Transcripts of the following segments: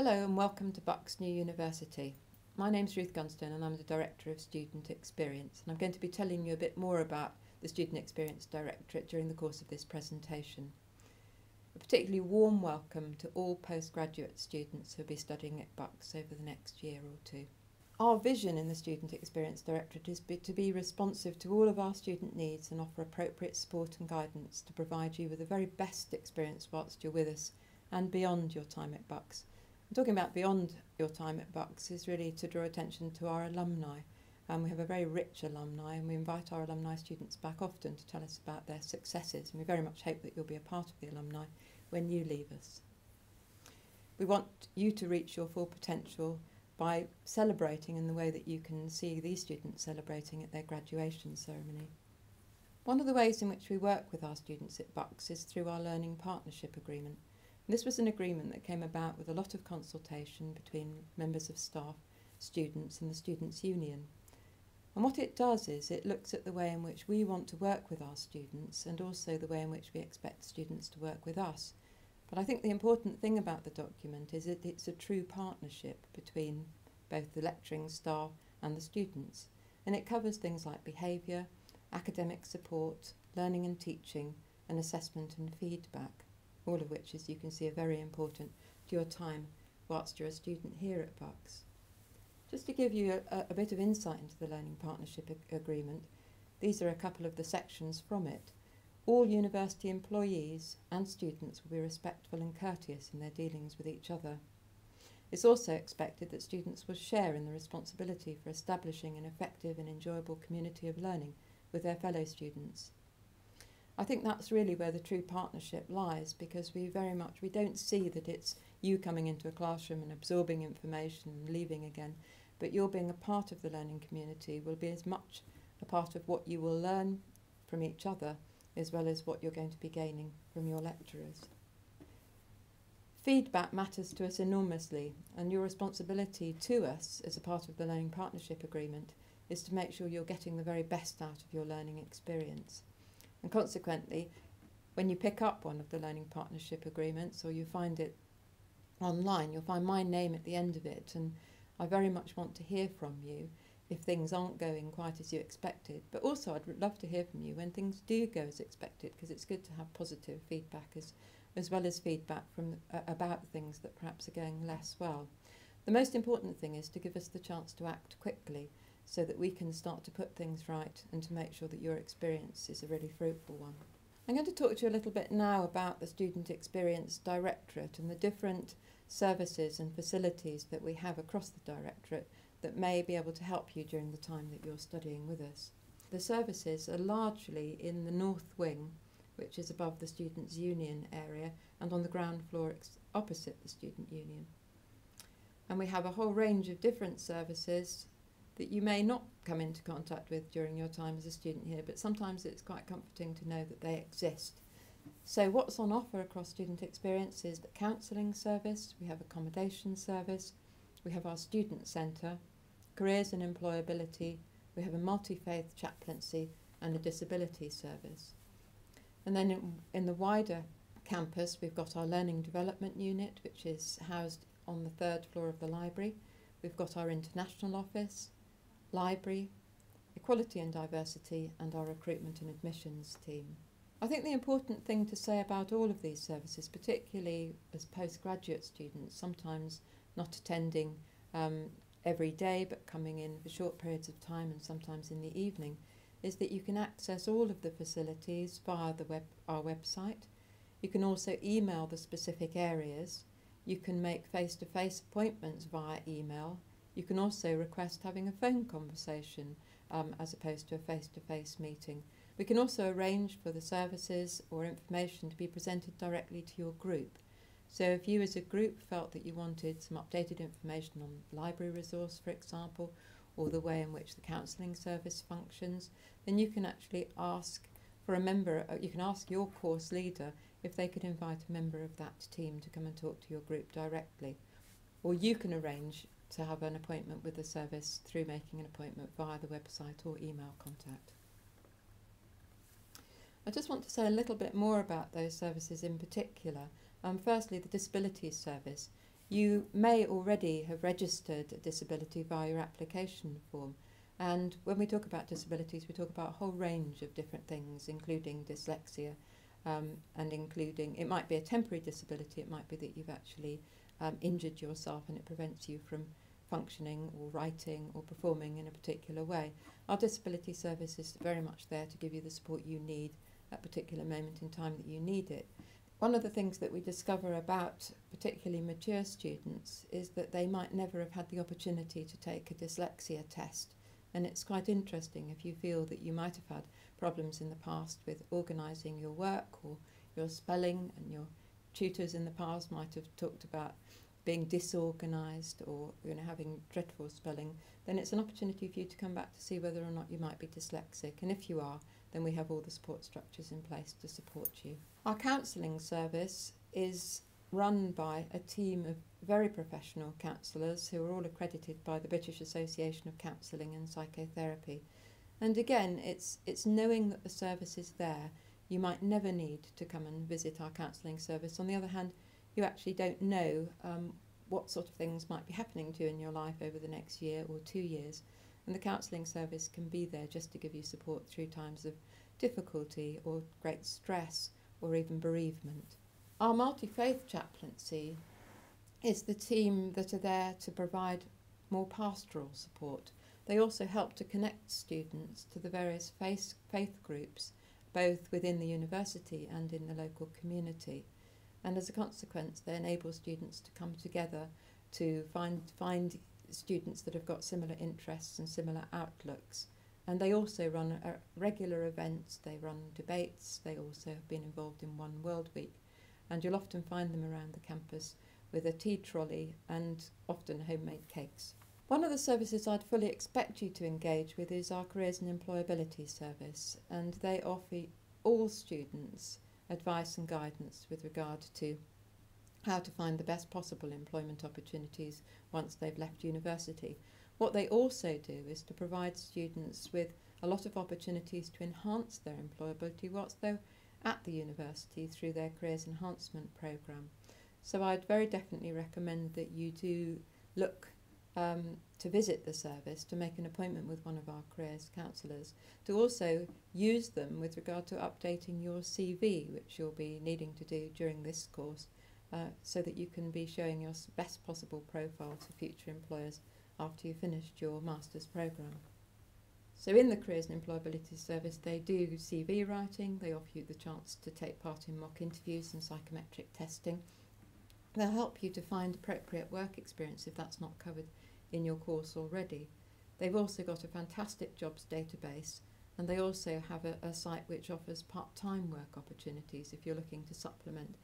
Hello and welcome to Bucks New University. My name's Ruth Gunstone and I'm the Director of Student Experience, and I'm going to be telling you a bit more about the Student Experience Directorate during the course of this presentation. A particularly warm welcome to all postgraduate students who will be studying at Bucks over the next year or two. Our vision in the Student Experience Directorate is to be responsive to all of our student needs and offer appropriate support and guidance to provide you with the very best experience whilst you're with us and beyond your time at Bucks. I'm talking about beyond your time at Bucks is really to draw attention to our alumni. We have a very rich alumni, and we invite our alumni students back often to tell us about their successes, and we very much hope that you'll be a part of the alumni when you leave us. We want you to reach your full potential by celebrating in the way that you can see these students celebrating at their graduation ceremony. One of the ways in which we work with our students at Bucks is through our Learning Partnership Agreement. This was an agreement that came about with a lot of consultation between members of staff, students and the Students' Union. And what it does is it looks at the way in which we want to work with our students and also the way in which we expect students to work with us. But I think the important thing about the document is that it's a true partnership between both the lecturing staff and the students. And it covers things like behaviour, academic support, learning and teaching, and assessment and feedback. All of which, as you can see, are very important to your time whilst you're a student here at Bucks. Just to give you a bit of insight into the Learning Partnership Agreement, these are a couple of the sections from it. All university employees and students will be respectful and courteous in their dealings with each other. It's also expected that students will share in the responsibility for establishing an effective and enjoyable community of learning with their fellow students. I think that's really where the true partnership lies, because we don't see that it's you coming into a classroom and absorbing information and leaving again, but you're being a part of the learning community will be as much a part of what you will learn from each other as well as what you're going to be gaining from your lecturers. Feedback matters to us enormously, and your responsibility to us as a part of the Learning Partnership Agreement is to make sure you're getting the very best out of your learning experience. And consequently, when you pick up one of the Learning Partnership Agreements or you find it online, you'll find my name at the end of it, and I very much want to hear from you if things aren't going quite as you expected. But also I'd love to hear from you when things do go as expected, because it's good to have positive feedback as well as feedback from about things that perhaps are going less well. The most important thing is to give us the chance to act quickly, so that we can start to put things right and to make sure that your experience is a really fruitful one. I'm going to talk to you a little bit now about the Student Experience Directorate and the different services and facilities that we have across the Directorate that may be able to help you during the time that you're studying with us. The services are largely in the North Wing, which is above the Students' Union area and on the ground floor opposite the Student Union. And we have a whole range of different services that you may not come into contact with during your time as a student here, but sometimes it's quite comforting to know that they exist. So what's on offer across Student Experience is the Counselling Service, we have Accommodation Service, we have our Student Centre, Careers and Employability, we have a Multi-Faith Chaplaincy and a Disability Service. And then in the wider campus we've got our Learning Development Unit, which is housed on the 3rd floor of the library. We've got our International Office, Library, Equality and Diversity, and our Recruitment and Admissions team. I think the important thing to say about all of these services, particularly as postgraduate students, sometimes not attending every day but coming in for short periods of time and sometimes in the evening, is that you can access all of the facilities via our website. You can also email the specific areas. You can make face-to-face appointments via email. You can also request having a phone conversation as opposed to a face-to-face meeting. We can also arrange for the services or information to be presented directly to your group. So if you as a group felt that you wanted some updated information on library resource, for example, or the way in which the counselling service functions, then you can actually ask for a member, you can ask your course leader if they could invite a member of that team to come and talk to your group directly. Or you can arrange to have an appointment with the service through making an appointment via the website or email contact. I just want to say a little bit more about those services in particular. Firstly, the Disability Service. You may already have registered a disability via your application form. And when we talk about disabilities, we talk about a whole range of different things, including dyslexia, and including, it might be a temporary disability, it might be that you've actually injured yourself and it prevents you from functioning or writing or performing in a particular way. Our disability service is very much there to give you the support you need at a particular moment in time that you need it. One of the things that we discover about particularly mature students is that they might never have had the opportunity to take a dyslexia test. And it's quite interesting if you feel that you might have had problems in the past with organising your work or your spelling, and your tutors in the past might have talked about being disorganised or having dreadful spelling, then it's an opportunity for you to come back to see whether or not you might be dyslexic. And if you are, then we have all the support structures in place to support you. Our counselling service is run by a team of very professional counsellors who are all accredited by the British Association of Counselling and Psychotherapy. And again, it's knowing that the service is there. You might never need to come and visit our counselling service. On the other hand, you actually don't know what sort of things might be happening to you in your life over the next year or 2 years. And the counselling service can be there just to give you support through times of difficulty or great stress or even bereavement. Our multi-faith chaplaincy is the team that are there to provide more pastoral support. They also help to connect students to the various faith groups, both within the university and in the local community. And as a consequence, they enable students to come together to find students that have got similar interests and similar outlooks. And they also run regular events, they run debates, they also have been involved in One World Week. And you'll often find them around the campus with a tea trolley and often homemade cakes. One of the services I'd fully expect you to engage with is our Careers and Employability service, and they offer all students advice and guidance with regard to how to find the best possible employment opportunities once they've left university. What they also do is to provide students with a lot of opportunities to enhance their employability whilst they're at the university through their Careers Enhancement programme. So I'd very definitely recommend that you do look to visit the service, to make an appointment with one of our careers counsellors, to also use them with regard to updating your CV, which you'll be needing to do during this course, so that you can be showing your best possible profile to future employers after you've finished your master's programme. So in the Careers and Employability Service, they do CV writing, they offer you the chance to take part in mock interviews and psychometric testing. They'll help you to find appropriate work experience if that's not covered in your course already. They've also got a fantastic jobs database, and they also have a site which offers part-time work opportunities if you're looking to supplement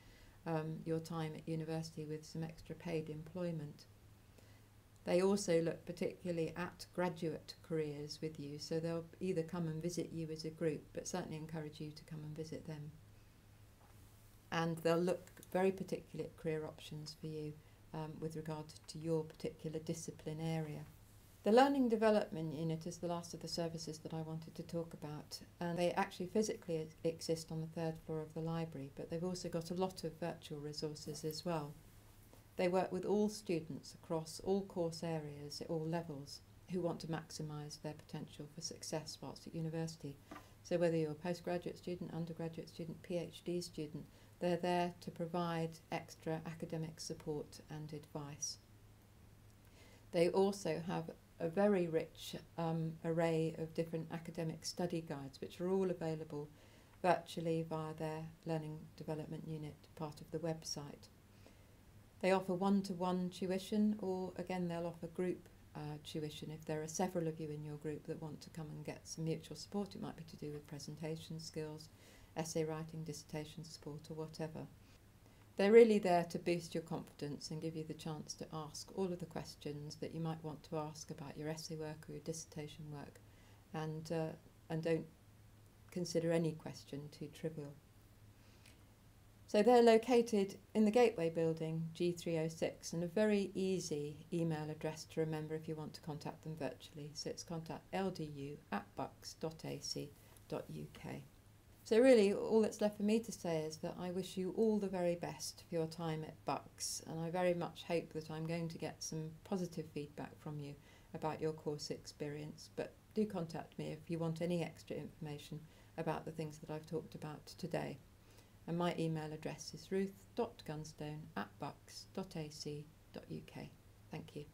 your time at university with some extra paid employment. They also look particularly at graduate careers with you, so they'll either come and visit you as a group, but certainly encourage you to come and visit them. And they'll look very particularly at career options for you with regard to your particular discipline area. The Learning Development Unit is the last of the services that I wanted to talk about, and they actually physically exist on the 3rd floor of the library, but they've also got a lot of virtual resources as well. They work with all students across all course areas at all levels who want to maximise their potential for success whilst at university. So whether you're a postgraduate student, undergraduate student, PhD student, they're there to provide extra academic support and advice. They also have a very rich array of different academic study guides, which are all available virtually via their Learning Development Unit, part of the website. They offer one-to-one tuition, or again they'll offer group tuition if there are several of you in your group that want to come and get some mutual support. It might be to do with presentation skills, essay writing, dissertation support, or whatever. They're really there to boost your confidence and give you the chance to ask all of the questions that you might want to ask about your essay work or your dissertation work, and don't consider any question too trivial. So they're located in the Gateway building, G306, and a very easy email address to remember if you want to contact them virtually. So it's contact ldu@bucks.ac.uk. So really, all that's left for me to say is that I wish you all the very best for your time at Bucks, and I very much hope that I'm going to get some positive feedback from you about your course experience. But do contact me if you want any extra information about the things that I've talked about today. And my email address is ruth.gunstone@bucks.ac.uk. Thank you.